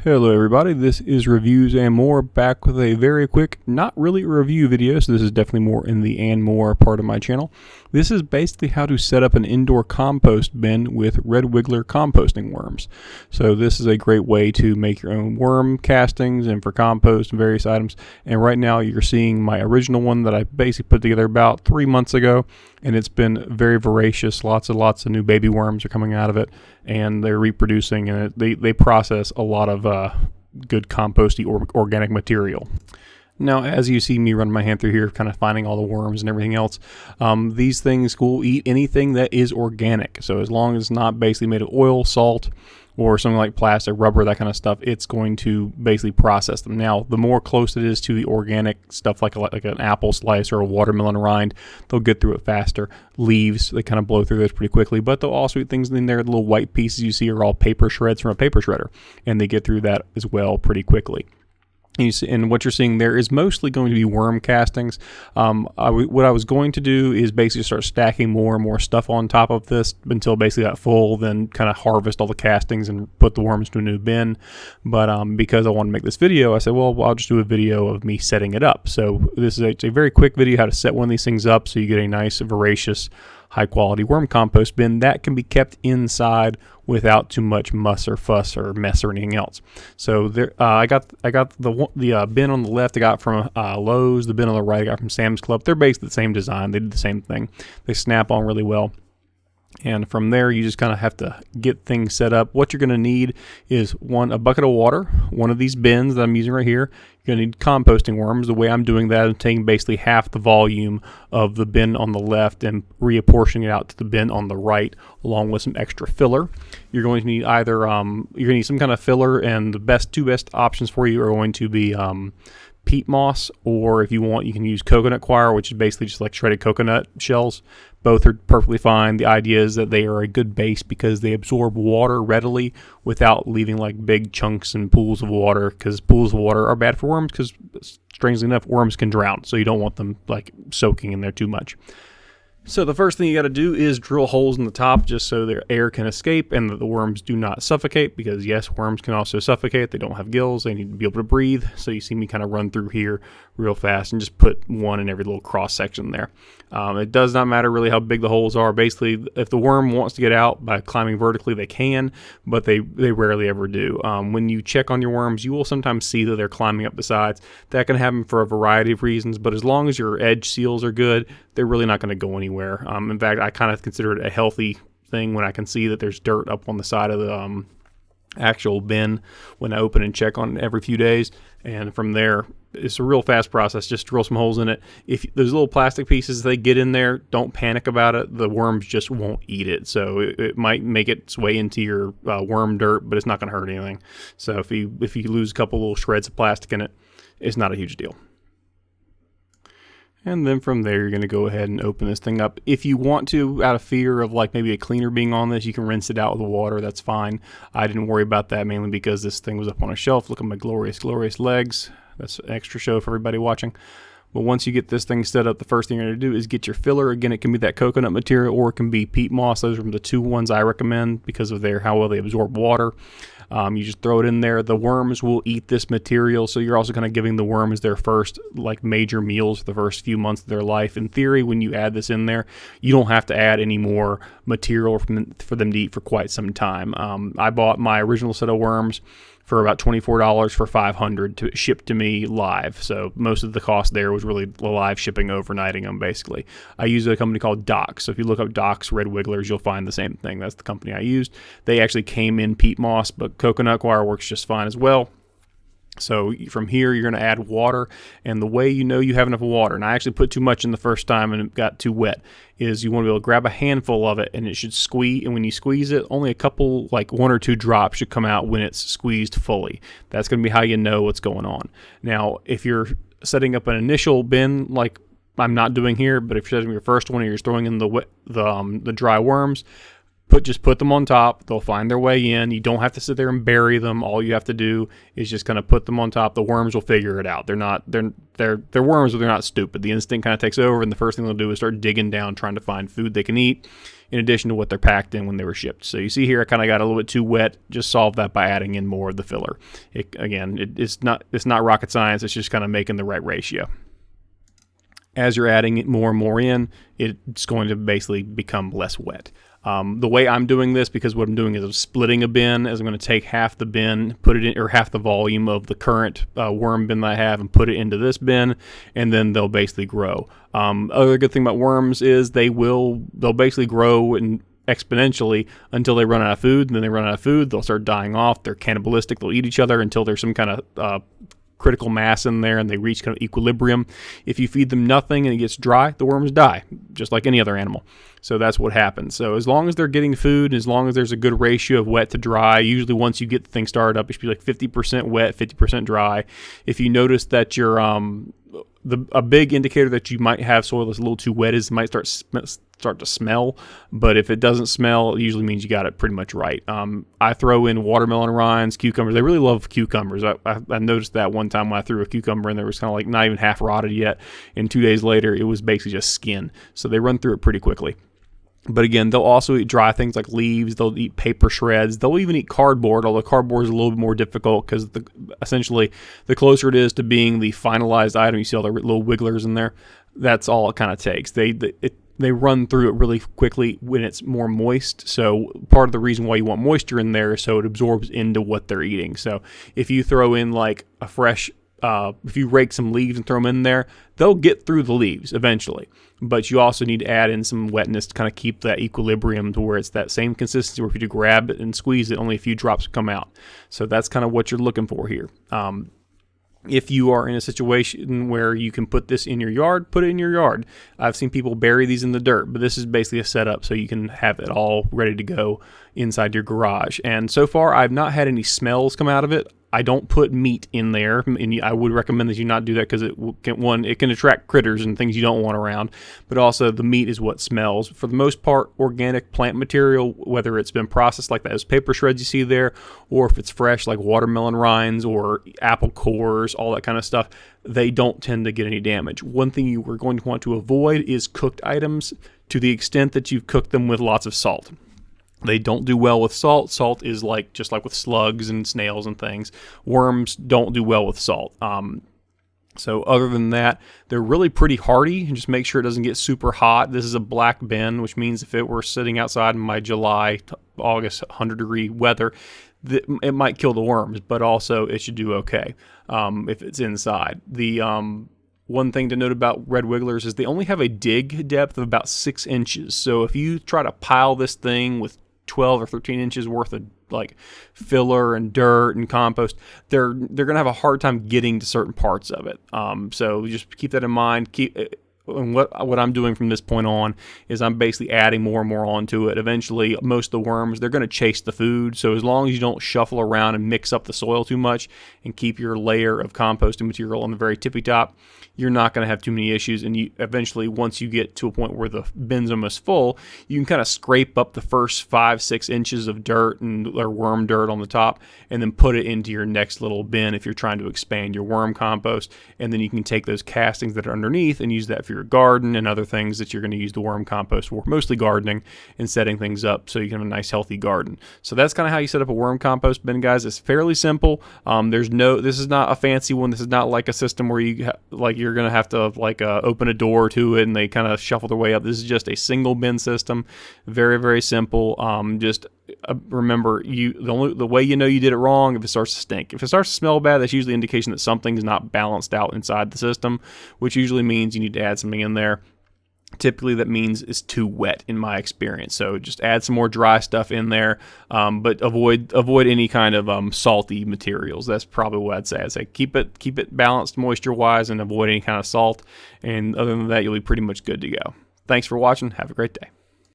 Hello everybody, this is Reviews and More, back with a very quick, not really a review video, so this is definitely more in the and more part of my channel. This is basically how to set up an indoor compost bin with red wiggler composting worms. So this is a great way to make your own worm castings and for compost and various items. And right now you're seeing my original one that I basically put together about 3 months ago, and it's been very voracious. Lots of new baby worms are coming out of it, and they're reproducing, and they process a lot of good composty organic material. Now, as you see me run my hand through here, kind of finding all the worms and everything else, these things will eat anything that is organic. So as long as it's not basically made of oil, salt, or something like plastic, rubber, that kind of stuff, it's going to basically process them. Now, the more close it is to the organic stuff, like an apple slice or a watermelon rind, they'll get through it faster. Leaves, they kind of blow through those pretty quickly, but they'll also eat things in there. The little white pieces you see are all paper shreds from a paper shredder, and they get through that as well pretty quickly. And what you're seeing there is mostly going to be worm castings. What I was going to do is basically start stacking more and more stuff on top of this until basically got full, then kind of harvest all the castings and put the worms to a new bin. But because I want to make this video, I said, well, I'll just do a video of me setting it up. So this is a very quick video how to set one of these things up so you get a nice, voracious, high-quality worm compost bin that can be kept inside without too much muss or fuss or mess or anything else. So there, I got the bin on the left I got from Lowe's. The bin on the right I got from Sam's Club. They're basically the same design. They did the same thing. They snap on really well. And from there, you just kind of have to get things set up. What you're going to need is a bucket of water, one of these bins that I'm using right here. You're going to need composting worms. The way I'm doing that is taking basically half the volume of the bin on the left and reapportioning it out to the bin on the right, along with some extra filler. You're going to need either you're going to need some kind of filler, and the two best options for you are going to be peat moss, or if you want, you can use coconut coir, which is basically just like shredded coconut shells. Both are perfectly fine. The idea is that they are a good base because they absorb water readily without leaving like big chunks and pools of water, because pools of water are bad for worms because, strangely enough, worms can drown, so you don't want them like soaking in there too much. So the first thing you got to do is drill holes in the top just so their air can escape and that the worms do not suffocate, because yes, worms can also suffocate. They don't have gills. They need to be able to breathe. So you see me kind of run through here real fast and just put one in every little cross section there. It does not matter really how big the holes are. Basically, if the worm wants to get out by climbing vertically, they can, but they rarely ever do. When you check on your worms, you will sometimes see that they're climbing up the sides. That can happen for a variety of reasons, but as long as your edge seals are good, they're really not going to go anywhere. In fact, I kind of consider it a healthy thing when I can see that there's dirt up on the side of the actual bin when I open and check on it every few days. And from there, it's a real fast process. Just drill some holes in it. If those little plastic pieces, they get in there, don't panic about it. The worms just won't eat it. So it might make its way into your worm dirt, but it's not going to hurt anything. So if you lose a couple little shreds of plastic in it, it's not a huge deal. And then from there, you're going to go ahead and open this thing up. If you want to, out of fear of like maybe a cleaner being on this, you can rinse it out with water. That's fine. I didn't worry about that mainly because this thing was up on a shelf. Look at my glorious, glorious legs. That's an extra show for everybody watching. But once you get this thing set up, the first thing you're going to do is get your filler. Again, it can be that coconut material or it can be peat moss. Those are the two ones I recommend because of how well they absorb water. You just throw it in there. The worms will eat this material, so you're also kind of giving the worms their first like major meals for the first few months of their life. In theory, when you add this in there, you don't have to add any more material for them to eat for quite some time. I bought my original set of worms for about $24 for 500 to ship to me live. So most of the cost there was really the live shipping, overnighting them basically. I use a company called Doc's. So if you look up Doc's Red Wigglers, you'll find the same thing. That's the company I used. They actually came in peat moss, but coconut coir works just fine as well. So from here, you're going to add water, and the way you know you have enough water, and I actually put too much in the first time and it got too wet, is you want to be able to grab a handful of it and it should squeeze, and when you squeeze it, only a couple, like 1 or 2 drops should come out when it's squeezed fully. That's going to be how you know what's going on. Now, if you're setting up an initial bin like I'm not doing here, but if you're setting your first one and you're just throwing in the dry worms, just put them on top. They'll find their way in. You don't have to sit there and bury them. All you have to do is just kind of put them on top. The worms will figure it out. They're worms, but they're not stupid. The instinct kind of takes over, and the first thing they'll do is start digging down, trying to find food they can eat. in addition to what they're packed in when they were shipped. So you see here, I kind of got a little bit too wet. Just solve that by adding in more of the filler. It's not rocket science. It's just kind of making the right ratio. As you're adding it more and more in, it's going to basically become less wet. The way I'm doing this, because what I'm doing is I'm splitting a bin, is I'm going to take half the bin, put it in, or half the volume of the current worm bin that I have, and put it into this bin, and then they'll basically grow. Other good thing about worms is they'll basically grow and exponentially until they run out of food, and then they run out of food, they'll start dying off. They're cannibalistic. They'll eat each other until there's some kind of critical mass in there and they reach kind of equilibrium. If you feed them nothing and it gets dry, the worms die, just like any other animal. So that's what happens. So as long as they're getting food, as long as there's a good ratio of wet to dry, usually once you get the thing started up, it should be like 50% wet, 50% dry. If you notice that you're a big indicator that you might have soil that's a little too wet is it might start to smell, but if it doesn't smell, it usually means you got it pretty much right. I throw in watermelon rinds, cucumbers. They really love cucumbers. I noticed that one time when I threw a cucumber in there, it was kind of like not even half rotted yet, and 2 days later it was basically just skin. So they run through it pretty quickly. But again, they'll also eat dry things like leaves. They'll eat paper shreds. They'll even eat cardboard, although cardboard is a little bit more difficult because essentially the closer it is to being the finalized item, you see all the little wigglers in there, that's all it kind of takes. They run through it really quickly when it's more moist. So part of the reason why you want moisture in there is so it absorbs into what they're eating. So if you throw in like a fresh if you rake some leaves and throw them in there, they'll get through the leaves eventually. But you also need to add in some wetness to kind of keep that equilibrium to where it's that same consistency where if you grab it and squeeze it, only a few drops come out. So that's kind of what you're looking for here. If you are in a situation where you can put this in your yard, put it in your yard. I've seen people bury these in the dirt, but this is basically a setup so you can have it all ready to go inside your garage. And so far, I've not had any smells come out of it. I don't put meat in there, and I would recommend that you not do that because it can attract critters and things you don't want around, but also the meat is what smells. For the most part, organic plant material, whether it's been processed like those paper shreds you see there, or if it's fresh like watermelon rinds or apple cores, all that kind of stuff, they don't tend to get any damage. One thing you are going to want to avoid is cooked items to the extent that you've cooked them with lots of salt. They don't do well with salt. Salt is just like with slugs and snails and things. Worms don't do well with salt. So other than that, they're really pretty hardy. And just make sure it doesn't get super hot. This is a black bin, which means if it were sitting outside in my July, August 100-degree weather, it might kill the worms, but also it should do okay if it's inside. The one thing to note about red wigglers is they only have a dig depth of about 6 inches. So if you try to pile this thing with 12 or 13 inches worth of like filler and dirt and compost, they're gonna have a hard time getting to certain parts of it. So just keep that in mind. And what I'm doing from this point on is I'm basically adding more and more onto it. Eventually, most of the worms, they're going to chase the food. So as long as you don't shuffle around and mix up the soil too much and keep your layer of composting material on the very tippy top, you're not going to have too many issues. And you eventually, once you get to a point where the bin's almost full, you can kind of scrape up the first 5-6 inches of dirt or worm dirt on the top and then put it into your next little bin if you're trying to expand your worm compost. And then you can take those castings that are underneath and use that for your garden and other things that you're going to use the worm compost for, mostly gardening and setting things up so you can have a nice healthy garden. So that's kind of how you set up a worm compost bin, guys. It's fairly simple. This is not a fancy one. This is not like a system where you're going to have to open a door to it and they kind of shuffle their way up. This is just a single bin system. Very, very simple. Remember, the way you know you did it wrong if it starts to stink. If it starts to smell bad, that's usually an indication that something's not balanced out inside the system, which usually means you need to add something in there. Typically, that means it's too wet in my experience. So just add some more dry stuff in there, but avoid any kind of salty materials. That's probably what I'd say. I'd say keep it balanced moisture-wise and avoid any kind of salt. And other than that, you'll be pretty much good to go. Thanks for watching. Have a great day.